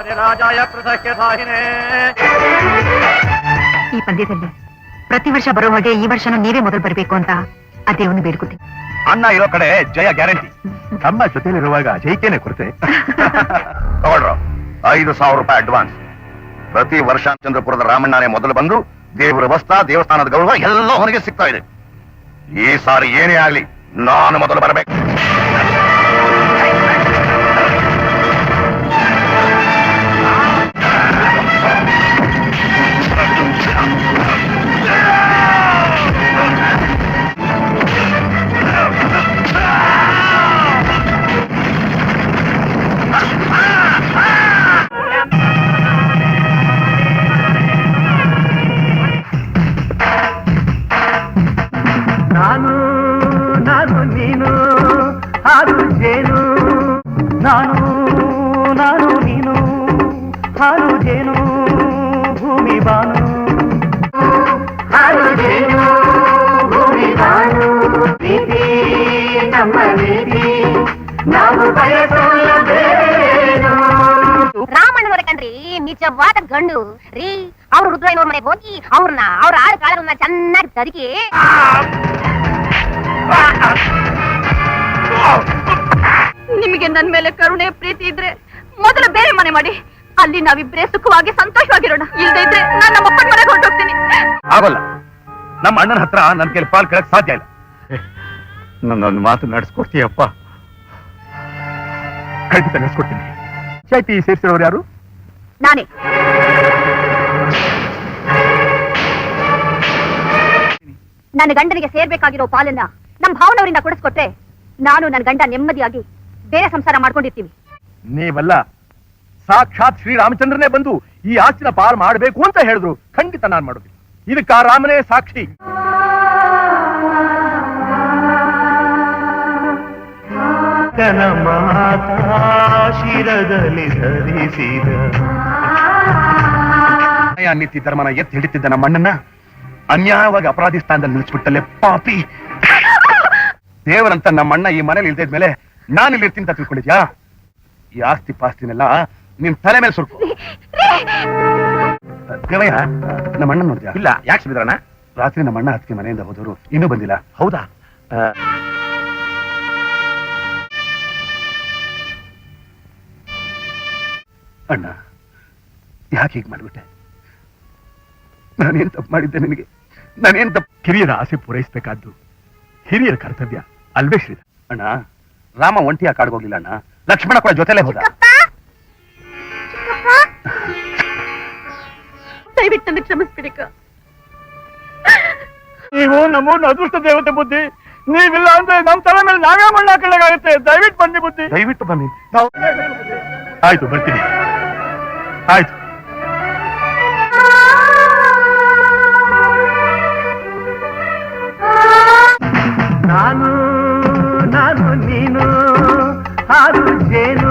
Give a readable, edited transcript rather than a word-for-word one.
ಈ ಪಂದ್ಯದಲ್ಲಿ ಪ್ರತಿ ವರ್ಷ ಬರೋ ಹಾಗೆ ಈ ವರ್ಷನೂ ನೀವೇ ಮೊದಲು ಬರಬೇಕು ಅಂತ ಆ ದೇವನು ಬೇಡ್ಕೊತೀನಿ. ಅಣ್ಣ ಇರೋ ಕಡೆ ಜಯ ಗ್ಯಾರಂಟಿ. ನಮ್ಮ ಜೊತೆಲಿರುವಾಗ ಜೈಕೇನೆ ಕೊರತೆ. ತಗೊಳ್ರ 5,000 ರೂಪಾಯಿ ಅಡ್ವಾನ್ಸ್. ಪ್ರತಿ ವರ್ಷ ಚಂದ್ರಪುರದ ರಾಮಣ್ಣನೇ ಮೊದಲು ಬಂದು ದೇವರ ವಸ್ತ್ರ ದೇವಸ್ಥಾನದ ಗೌರವ ಎಲ್ಲ ಅವನಿಗೆ ಸಿಗ್ತಾ ಇದೆ. ಈ ಸಾರಿ ಏನೇ ಆಗ್ಲಿ ನಾನು ಮೊದಲು ಬರಬೇಕು. ನಾನು ನಾನು ನೀನು ಹಾರು ಜೇನು, ನಾನು ನಾನು ನೀನು ಹಾರು ಜೇನು, ಭೂಮಿ ಬಾನು ಹಾರು ಜೇನು, ಭೂಮಿ ಬಾನು, ಪ್ರೀತಿ ನಮ್ಮ ನೀತಿ ನಾವು ಬಯಸೋದೇನು. ರಾಮಣ್ಣವರ ಕಣ್ರಿ ನಿಜವಾದ ಗಂಡು ರೀ. ಅವ್ರು ರುದ್ರಯ್ಯನವ್ರ ಮನೆಗೆ ಹೋಗಿ ಅವ್ರ ಆಳು ಕಾಳರನ್ನ ಚೆನ್ನಾಗಿ ತರಿಕೆ. ನಿಮಗೆ ನನ್ ಮೇಲೆ ಕರುಣೆ ಪ್ರೀತಿ ಇದ್ರೆ ಮೊದಲು ಬೇರೆ ಮನೆ ಮಾಡಿ, ಅಲ್ಲಿ ನಾವಿಬ್ರೇ ಸುಖವಾಗಿ ಸಂತೋಷವಾಗಿರೋಣ. ಇಲ್ಲದೆ ಇದ್ರೆ ನಾನು ನಮ್ಮ ಅಪ್ಪನ ಮನೆಗೆ ಹೊರಟೋಗ್ತೀನಿ. ಆಗಲ್ಲ, ನಮ್ಮ ಅಣ್ಣನ ಹತ್ರ ನನ್ ಕೆಲ ಪಾಲ್ ಕೇಳಕ್ ಸಾಧ್ಯ ಇಲ್ಲ. ನನ್ನೊಂದು ಮಾತು ನಡೆಸ್ಕೊಡ್ತೀಯಪ್ಪ? ಖಂಡಿತ ನಡೆಸ್ಕೊಡ್ತೀನಿ. ಪಂಚಾಯ್ತಿ ಸೇರಿಸಿರೋರು ಯಾರು? ನಾನೇ. ನನ್ನ ಗಂಡನಿಗೆ ಸೇರ್ಬೇಕಾಗಿರೋ ಪಾಲನ್ನ ನಮ್ಮ ಭಾವನವರಿಂದ ಕೊಡಿಸ್ಕೊಟ್ರೆ ನಾನು ನನ್ನ ಗಂಡ ನೆಮ್ಮದಿಯಾಗಿ ಬೇರೆ ಸಂಸಾರ ಮಾಡ್ಕೊಂಡಿರ್ತೀವಿ. ನೀವಲ್ಲ, ಸಾಕ್ಷಾತ್ ಶ್ರೀರಾಮಚಂದ್ರನೇ ಬಂದು ಈ ಆಸ್ತಿನ ಪಾಲ್ ಮಾಡಬೇಕು ಅಂತ ಹೇಳಿದ್ರು. ಖಂಡಿತ ನಾನ್ ಮಾಡೋದಿಲ್ಲ. ಇದಕ್ಕ ರಾಮನೇ ಸಾಕ್ಷಿ. ಶಿರದಲ್ಲಿ ಧರಿಸಿದ ನೀತಿ ಧರ್ಮನ ಎತ್ತಿ ಹಿಡಿತಿದ್ದ ನಮ್ಮ ಅಣ್ಣನ ಅನ್ಯಾಯವಾಗಿ ಅಪರಾಧಿ ಸ್ಥಾನದಲ್ಲಿ ನಿಲ್ಲಿಸ್ಬಿಟ್ಟಲ್ಲೇ ಪಾಪಿ. ದೇವರಂತ ನಮ್ಮ ಅಣ್ಣ ಈ ಮನೇಲಿ ಇಲ್ದಿದ್ಮೇಲೆ ನಾನು ಇಲ್ಲಿ ಇರ್ತೀನಿ ಅಂತ ತಿಳ್ಕೊಂಡಿದ್ಯಾ? ಈ ಆಸ್ತಿ ಪಾಸ್ತಿನೆಲ್ಲ ನಿನ್ ತಲೆ ಮೇಲೆ ಸುರ್ಕು. ದೇವಯ್ಯ, ನಮ್ಮ ಅಣ್ಣ ನೋಡಿದ್ಯಾ? ಇಲ್ಲ. ಯಾಕೆ ಸುಮಿತ್ರಣ್ಣ? ರಾತ್ರಿ ನಮ್ಮ ಅಣ್ಣ ಹತ್ತಿಗೆ ಮನೆಯಿಂದ ಹೋದವರು ಇನ್ನೂ ಬಂದಿಲ್ಲ. ಹೌದಾ? ಅಣ್ಣ, ಯಾಕೆ ಹೀಗೆ ಮಾಡ್ಬಿಟ್ಟೆ? ನಾನೇನ್ ತಪ್ಪು ಮಾಡಿದ್ದೆ ನಿನಗೆ? ನಾನೇನ್ ತಪ್ಪು? ಕಿರಿಯರ ಆಸೆ ಪೂರೈಸಬೇಕಾದ್ದು ಹಿರಿಯರ ಕರ್ತವ್ಯ ಅಲ್ವೇ ಶ್ರೀಧ? ಅಣ್ಣ, ರಾಮ ಒಂಟಿಯ ಕಾಡ್ಗೋಗ್ಲಿಲ್ಲ ಅಣ್ಣ, ಲಕ್ಷ್ಮಣ ಕೂಡ ಜೊತೆಲೇ ಹೋದ. ದಯವಿಟ್ಟು ನನಗೆ ಕ್ಷಮಿಸ್ಬಿಡಿಕ. ನೀವು ನಮ್ಮನ್ನ ಅದೃಷ್ಟ ದೇವತೆ ಬುದ್ಧಿ. ನೀವಿಲ್ಲ ಅಂದ್ರೆ ನಮ್ ತಲೆ ಮೇಲೆ ನಾವೇ ಮಣ್ಣು ಹಾಕೊಳ್ಳಾಗುತ್ತೆ. ದಯವಿಟ್ಟು ಬನ್ನಿ ಬುದ್ಧಿ. ದಯವಿಟ್ಟು ಬನ್ನಿ. ಆಯ್ತು, ಬರ್ತೀನಿ. ಆಯ್ತು. ನಾನು ನಾನು ನೀನು ಹಾರು ಜೇನು.